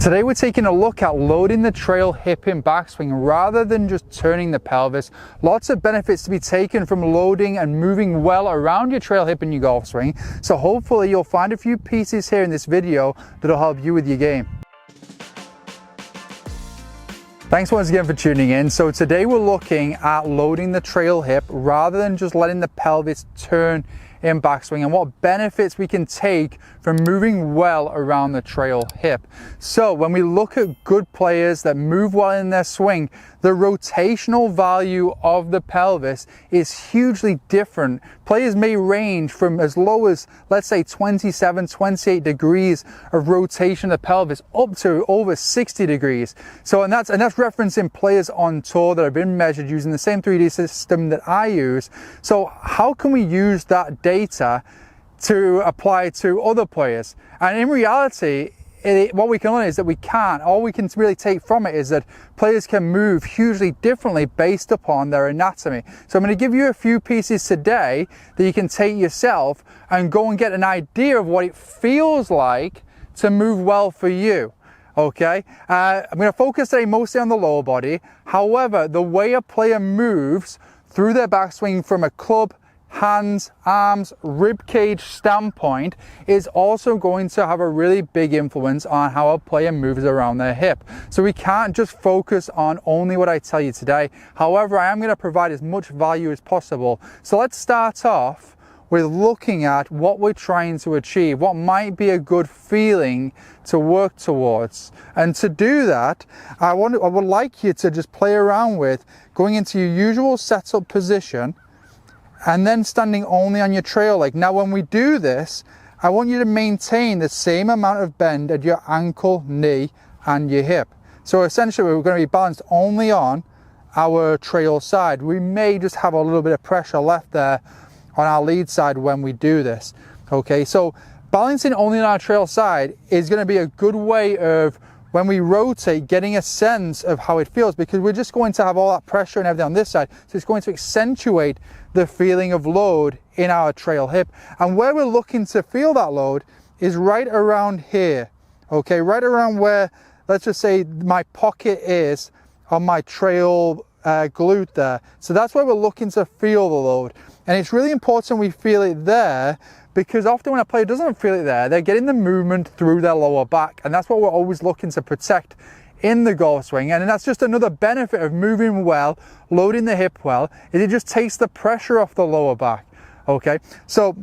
Today we're taking a look at loading the trail hip in backswing rather than just turning the pelvis. Lots of benefits to be taken from loading and moving well around your trail hip in your golf swing. So hopefully you'll find a few pieces here in this video that'll help you with your game. Thanks once again for tuning in. So today we're looking at loading the trail hip rather than just letting the pelvis turn in backswing and what benefits we can take from moving well around the trail hip. So when we look at good players that move well in their swing, the rotational value of the pelvis is hugely different. Players may range from as low as, let's say, 27, 28 degrees of rotation of the pelvis up to over 60 degrees. So, and that's referencing players on tour that have been measured using the same 3D system that I use. So how can we use that data to apply to other players? And in reality, what we can learn is that we can't. All we can really take from it is that players can move hugely differently based upon their anatomy. So I'm going to give you a few pieces today that you can take yourself and go and get an idea of what it feels like to move well for you. Okay, I'm going to focus today mostly on the lower body. However, the way a player moves through their backswing from a club, hands, arms, rib cage standpoint is also going to have a really big influence on how a player moves around their hip. So we can't just focus on only what I tell you today. However, I am going to provide as much value as possible. So let's start off with looking at what we're trying to achieve, what might be a good feeling to work towards. And to do that, I would like you to just play around with going into your usual setup position and then standing only on your trail leg. Now when we do this, I want you to maintain the same amount of bend at your ankle, knee and your hip. So essentially we're going to be balanced only on our trail side. We may just have a little bit of pressure left there on our lead side when we do this. Okay, so balancing only on our trail side is going to be a good way of, when we rotate, getting a sense of how it feels, because we're just going to have all that pressure and everything on this side. So it's going to accentuate the feeling of load in our trail hip. And where we're looking to feel that load is right around here. Okay, right around where, let's just say, my pocket is on my trail glute there. So that's where we're looking to feel the load. And it's really important we feel it there, because often when a player doesn't feel it there, they're getting the movement through their lower back. And that's what we're always looking to protect in the golf swing. And that's just another benefit of moving well, loading the hip well, is it just takes the pressure off the lower back. Okay, so,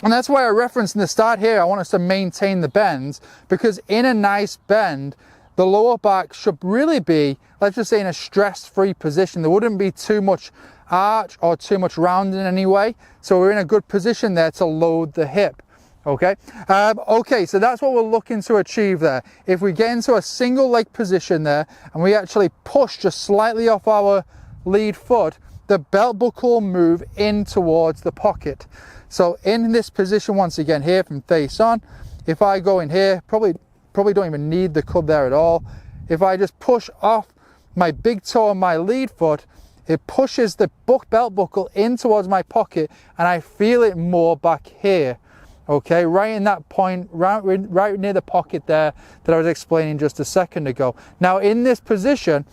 and that's why I referenced in the start here, I want us to maintain the bends, because in a nice bend, the lower back should really be, let's just say, in a stress-free position. There wouldn't be too much arch or too much rounding anyway. So we're in a good position there to load the hip. Okay. Okay, so that's what we're looking to achieve there. If we get into a single leg position there and we actually push just slightly off our lead foot, the belt buckle will move in towards the pocket. So in this position, once again here from face on, if I go in here, probably don't even need the club there at all. If I just push off my big toe on my lead foot, it pushes the belt buckle in towards my pocket and I feel it more back here. Okay, right in that point, right near the pocket there that I was explaining just a second ago. Now in this position,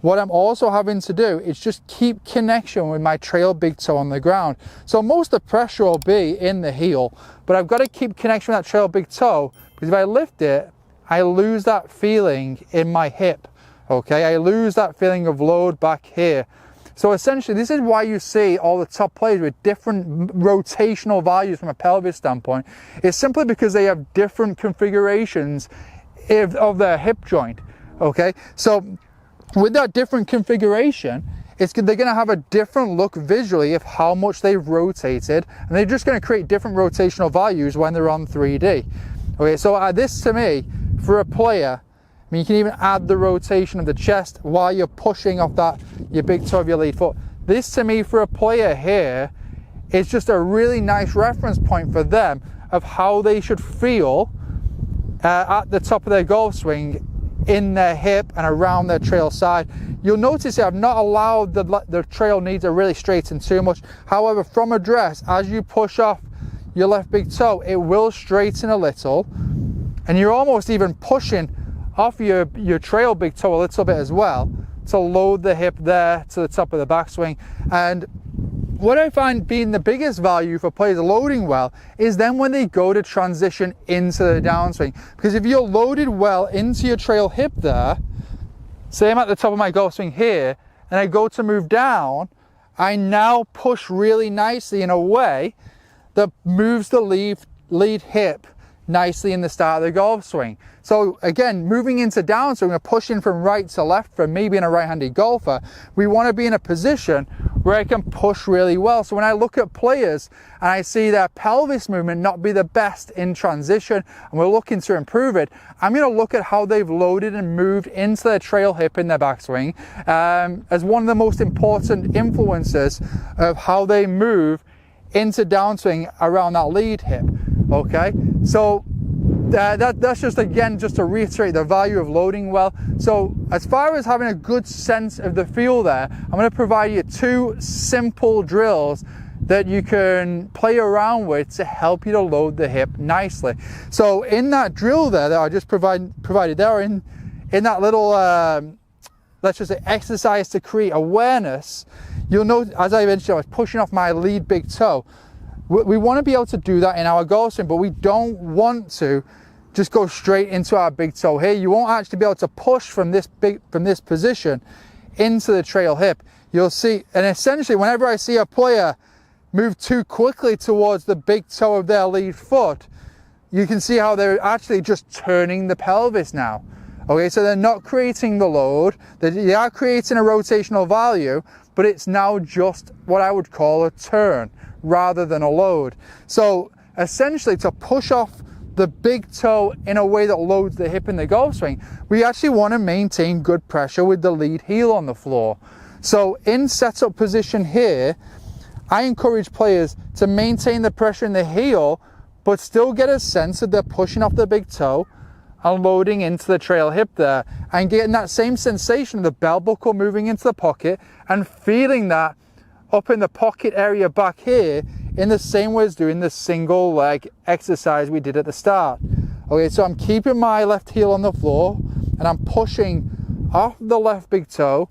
what I'm also having to do is just keep connection with my trail big toe on the ground. So most of the pressure will be in the heel, but I've got to keep connection with that trail big toe, because if I lift it, I lose that feeling in my hip. Okay, I lose that feeling of load back here. So essentially, this is why you see all the top players with different rotational values from a pelvis standpoint. It's simply because they have different configurations of their hip joint. Okay, so with that different configuration, they're going to have a different look visually of how much they've rotated, and they're just going to create different rotational values when they're on 3D. Okay, so this to me, for a player, I mean, you can even add the rotation of the chest while you're pushing off your big toe of your lead foot. This to me, for a player here, is just a really nice reference point for them of how they should feel at the top of their golf swing in their hip and around their trail side. You'll notice I've not allowed the trail knee to really straighten too much. However, from address, as you push off your left big toe, it will straighten a little, and you're almost even pushing off your trail big toe a little bit as well to load the hip there to the top of the backswing. And what I find being the biggest value for players loading well is then when they go to transition into the downswing. Because if you're loaded well into your trail hip there, say I'm at the top of my golf swing here, and I go to move down, I now push really nicely in a way that moves the lead hip nicely in the start of the golf swing. So again, moving into downswing, we're pushing from right to left for me being a right-handed golfer. We want to be in a position where I can push really well. So when I look at players and I see their pelvis movement not be the best in transition and we're looking to improve it, I'm going to look at how they've loaded and moved into their trail hip in their backswing as one of the most important influences of how they move into downswing around that lead hip. Okay, so that's just, again, just to reiterate the value of loading well. So as far as having a good sense of the feel there, I'm going to provide you 2 simple drills that you can play around with to help you to load the hip nicely. So in that drill there that I just provided there, in that little let's just say exercise to create awareness, you'll note, as I mentioned, I was pushing off my lead big toe. We want to be able to do that in our golf swing, but we don't want to just go straight into our big toe here. You won't actually be able to push from this position into the trail hip. You'll see, and essentially whenever I see a player move too quickly towards the big toe of their lead foot, you can see how they're actually just turning the pelvis now. Okay, so they're not creating the load, they are creating a rotational value, but it's now just what I would call a turn rather than a load. So essentially, to push off the big toe in a way that loads the hip in the golf swing, we actually want to maintain good pressure with the lead heel on the floor. So in setup position here, I encourage players to maintain the pressure in the heel, but still get a sense that they're pushing off the big toe and loading into the trail hip there, and getting that same sensation of the belt buckle moving into the pocket and feeling that up in the pocket area back here in the same way as doing the single leg exercise we did at the start. Okay, so I'm keeping my left heel on the floor and I'm pushing off the left big toe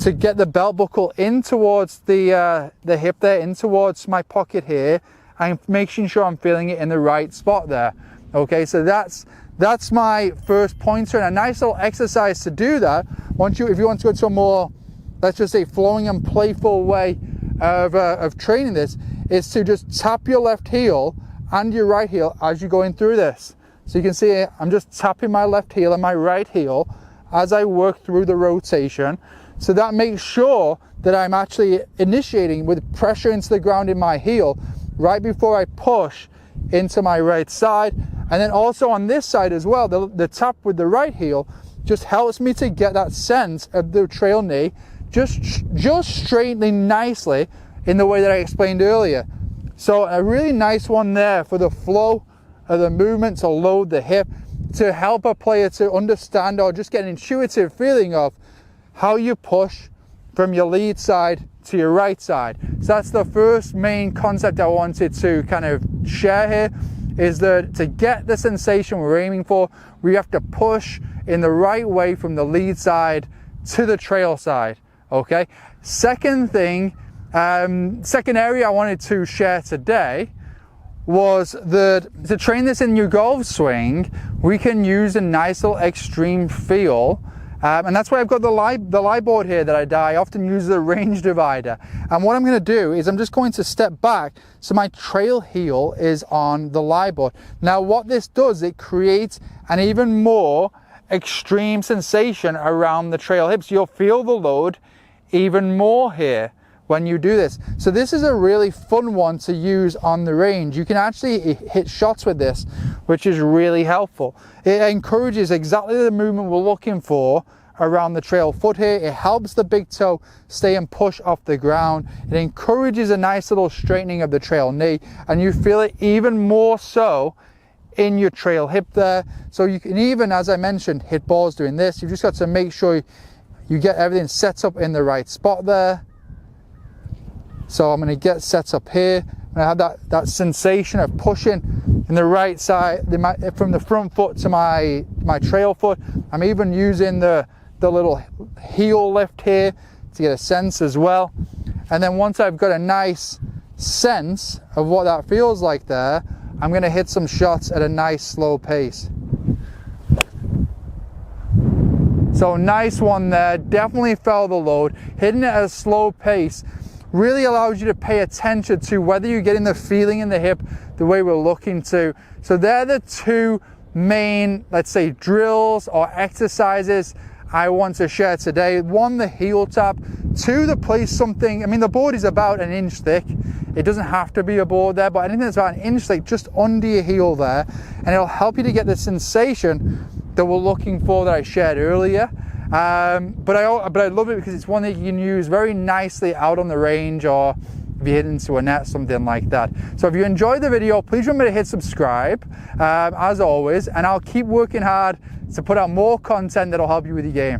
to get the belt buckle in towards the hip there, in towards my pocket here, and making sure I'm feeling it in the right spot there. Okay, so that's my first pointer, and a nice little exercise to do that. If you want to go to a more, let's just say, flowing and playful way of training this, is to just tap your left heel and your right heel as you're going through this. So you can see I'm just tapping my left heel and my right heel as I work through the rotation. So that makes sure that I'm actually initiating with pressure into the ground in my heel right before I push into my right side. And then also on this side as well, the tap with the right heel just helps me to get that sense of the trail knee just straightening nicely in the way that I explained earlier. So a really nice one there for the flow of the movement to load the hip, to help a player to understand or just get an intuitive feeling of how you push from your lead side to your right side. So that's the first main concept I wanted to kind of share here, is that to get the sensation we're aiming for, we have to push in the right way from the lead side to the trail side. Okay, second thing, second area I wanted to share today was that to train this in your golf swing, we can use a nice little extreme feel. And that's why I've got the lie board here that I often use the range divider. And what I'm going to do is I'm just going to step back so my trail heel is on the lie board. Now what this does, it creates an even more extreme sensation around the trail hips. You'll feel the load even more here when you do this. So this is a really fun one to use on the range. You can actually hit shots with this, which is really helpful. It encourages exactly the movement we're looking for around the trail foot here. It helps the big toe stay and push off the ground. It encourages a nice little straightening of the trail knee, and you feel it even more so in your trail hip there. So you can even, as I mentioned, hit balls doing this. You've just got to make sure you get everything set up in the right spot there. So I'm going to get set up here, and I have that sensation of pushing in the right side, from the front foot to my trail foot. I'm even using the little heel lift here to get a sense as well. And then once I've got a nice sense of what that feels like there, I'm going to hit some shots at a nice slow pace. So nice one there, definitely felt the load. Hitting it at a slow pace really allows you to pay attention to whether you're getting the feeling in the hip the way we're looking to. So they're the two main, let's say, drills or exercises I want to share today. One, the heel tap. Two, to place something, I mean, the board is about an inch thick. It doesn't have to be a board there, but anything that's about an inch thick, just under your heel there, and it'll help you to get the sensation that we're looking for that I shared earlier. But I love it because it's one that you can use very nicely out on the range, or if you hit into a net, something like that. So if you enjoyed the video, please remember to hit subscribe, as always, and I'll keep working hard to put out more content that'll help you with your game.